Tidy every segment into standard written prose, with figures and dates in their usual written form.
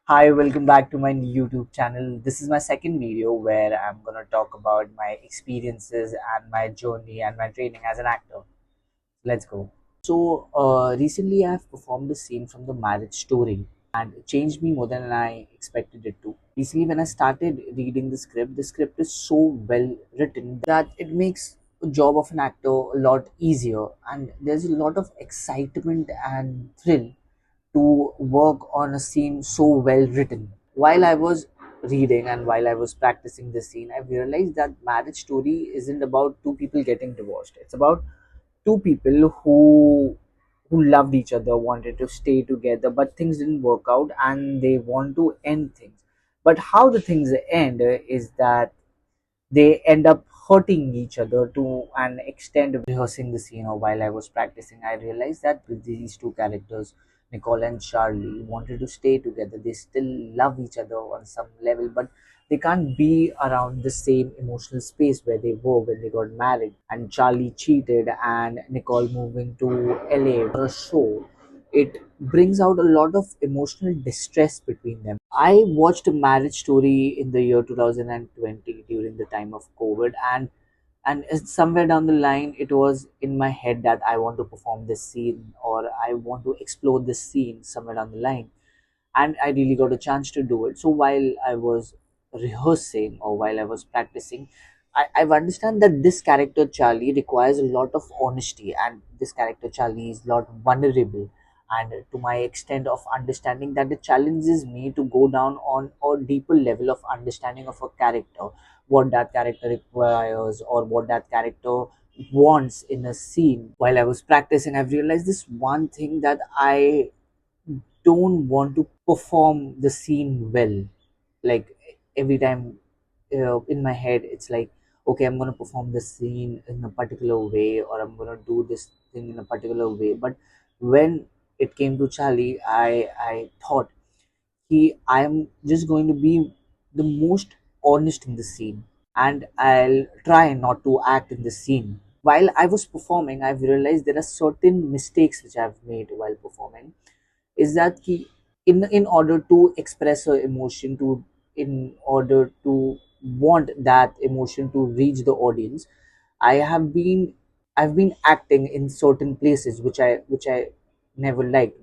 Hi, welcome back to my YouTube channel. This is my second video where I'm gonna talk about my experiences and my journey and my training as an actor. Let's go. Recently I've performed a scene from the marriage story and it changed me more than I expected it to. Recently, when I started reading the script is so well written that it makes the job of an actor a lot easier, and there's a lot of excitement and thrill to work on a scene so well written. While I was reading and while I was practicing the scene, I realized that marriage story isn't about two people getting divorced. It's about two people who loved each other, wanted to stay together, but things didn't work out and they want to end things. But how the things end is that they end up hurting each other to an extent. Of rehearsing the scene or while I was practicing, I realized that these two characters, Nicole and Charlie, wanted to stay together. They still love each other on some level, but they can't be around the same emotional space where they were when they got married. And Charlie cheated, and Nicole moving to LA for a show. It brings out a lot of emotional distress between them. I watched a marriage story in the year 2020 during the time of COVID, and somewhere down the line it was in my head that I want to perform this scene or I want to explore this scene somewhere down the line, and I really got a chance to do it. So while I was rehearsing or while I was practicing, I've understand that this character Charlie requires a lot of honesty, and this character Charlie is a lot vulnerable. And to my extent of understanding that, it challenges me to go down on a deeper level of understanding of a character, what that character requires or what that character wants in a scene. While I was practicing, I've realized this one thing, that I don't want to perform the scene well. Like every time in my head it's like, okay, I'm going to perform the scene in a particular way or I'm going to do this thing in a particular way. But when it came to Charlie, I thought I'm just going to be the most honest in the scene, and I'll try not to act in the scene. While I was performing, I've realized there are certain mistakes which I've made while performing. Is that key? In order to express her emotion, to in order to want that emotion to reach the audience, I have been I've been acting in certain places which I never liked.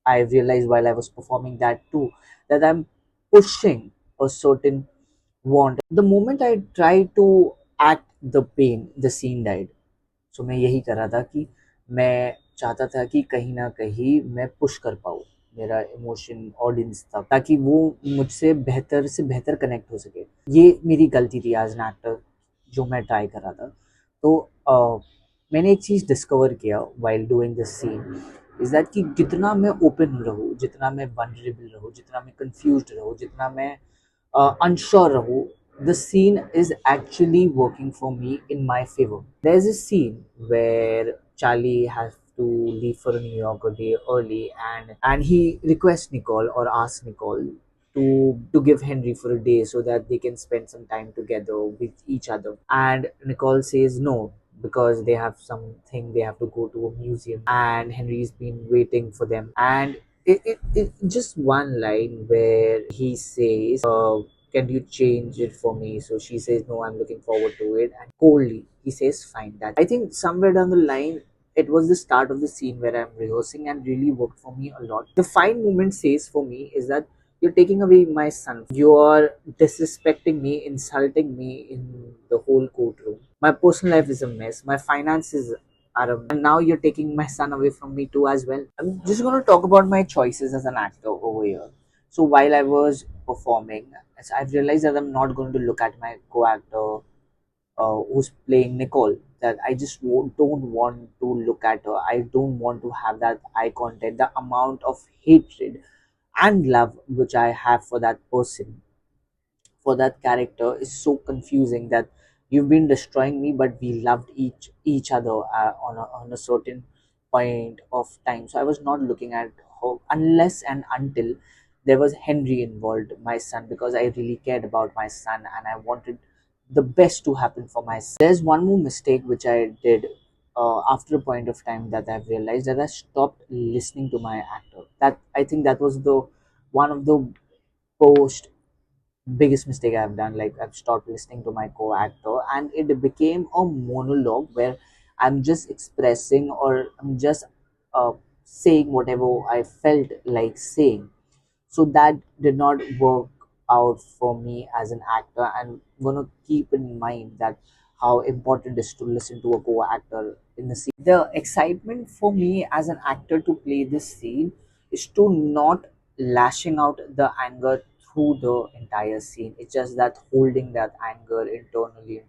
I realized while I was performing that too, that I'm pushing a certain want. The moment I tried to act the pain, the scene died. सो मैं यही कर रहा था कि मैं चाहता था कि कहीं न कहीं मैं पुश कर पाऊँ मेरा इमोशन ऑडियंस तक, ताकि वो मुझसे बेहतर से बेहतर कनेक्ट हो सके। ये मेरी गलती थी एज़ एन एक्टर, जो मैं ट्राई कर रहा था। तो मैंने एक चीज़ डिस्कवर किया while doing this scene, is that कि जितना मैं ओपन रहूँ, जितना मैं वल्नरेबल रहूँ, जितना मैं कन्फ्यूज़्ड रहूँ, जितना मैं unsure rahu, the scene is actually working for me in my favor. There's a scene where Charlie has to leave for New York a day early, and he requests Nicole or asks Nicole to give Henry for a day so that they can spend some time together with each other. And Nicole says no, because they have something, they have to go to a museum and Henry's been waiting for them. And it just one line where he says, can you change it for me? So she says, no, I'm looking forward to it. And coldly, he says, fine. That, I think somewhere down the line, it was the start of the scene where I'm rehearsing and really worked for me a lot. The fine moment says for me is that you're taking away my son. You are disrespecting me, insulting me in the whole courtroom. My personal life is a mess. My finances are a mess. And now you're taking my son away from me too as well. I'm just going to talk about my choices as an actor over here. So while I was performing, I've realized that I'm not going to look at my co-actor who's playing Nicole. That I just don't want to look at her. I don't want to have that eye contact. The amount of hatred and love which I have for that person, for that character, is so confusing, that you've been destroying me, but we loved each other on a certain point of time. So I was not looking at her unless and until there was Henry involved, my son, because I really cared about my son and I wanted the best to happen for my son. There's one more mistake which I did after a point of time, that I've realized that I stopped listening to my actor. That, I think that was the one of the post biggest mistake I've done. Like I've stopped listening to my co-actor, and it became a monologue where I'm just expressing or I'm just uh, saying whatever I felt like saying. So that did not work out for me as an actor. I'm gonna keep in mind that how important it is to listen to a co-actor in the scene. The excitement for me as an actor to play this scene is to not lashing out the anger through the entire scene. It's just that holding that anger internally,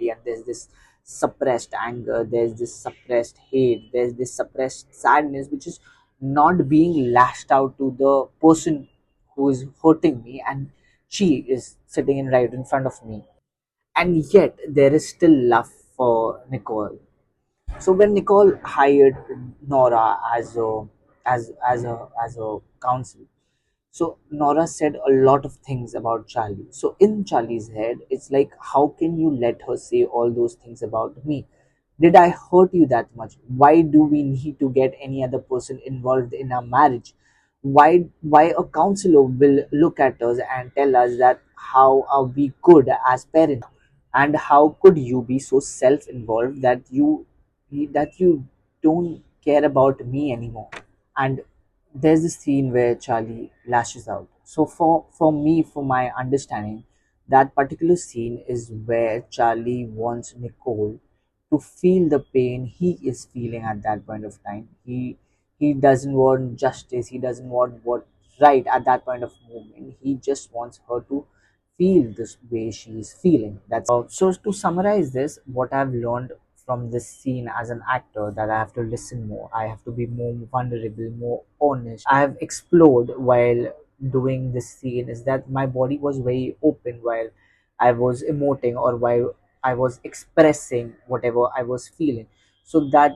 and there's this suppressed anger, there's this suppressed hate, there's this suppressed sadness, which is not being lashed out to the person who is hurting me, and she is sitting in right in front of me, and yet there is still love for Nicole. So when Nicole hired Nora as a counsel, so Nora said a lot of things about Charlie. So in Charlie's head, it's like, how can you let her say all those things about me? Did I hurt you that much? Why do we need to get any other person involved in our marriage? Why a counselor will look at us and tell us that how are we good as parents? And how could you be so self-involved that you don't care about me anymore? And there's this scene where Charlie lashes out. So for me, for my understanding, that particular scene is where Charlie wants Nicole to feel the pain he is feeling at that point of time. He doesn't want justice. He doesn't want what's right at that point of moment. He just wants her to feel this way she is feeling. So to summarize this, what I've learned from this scene as an actor, that I have to listen more, I have to be more vulnerable, more honest. I have explored while doing this scene is that my body was very open while I was emoting or while I was expressing whatever I was feeling. So that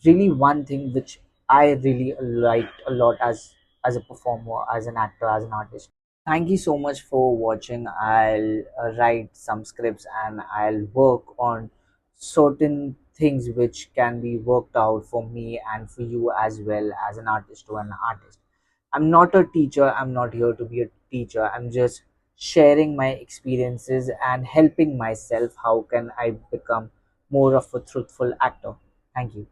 really one thing which I really liked a lot as a performer, as an actor, as an artist. Thank you so much for watching. I'll write some scripts and I'll work on certain things which can be worked out for me and for you as well as an artist to an artist. I'm not a teacher. I'm not here to be a teacher. I'm just sharing my experiences and helping myself. How can I become more of a truthful actor? Thank you.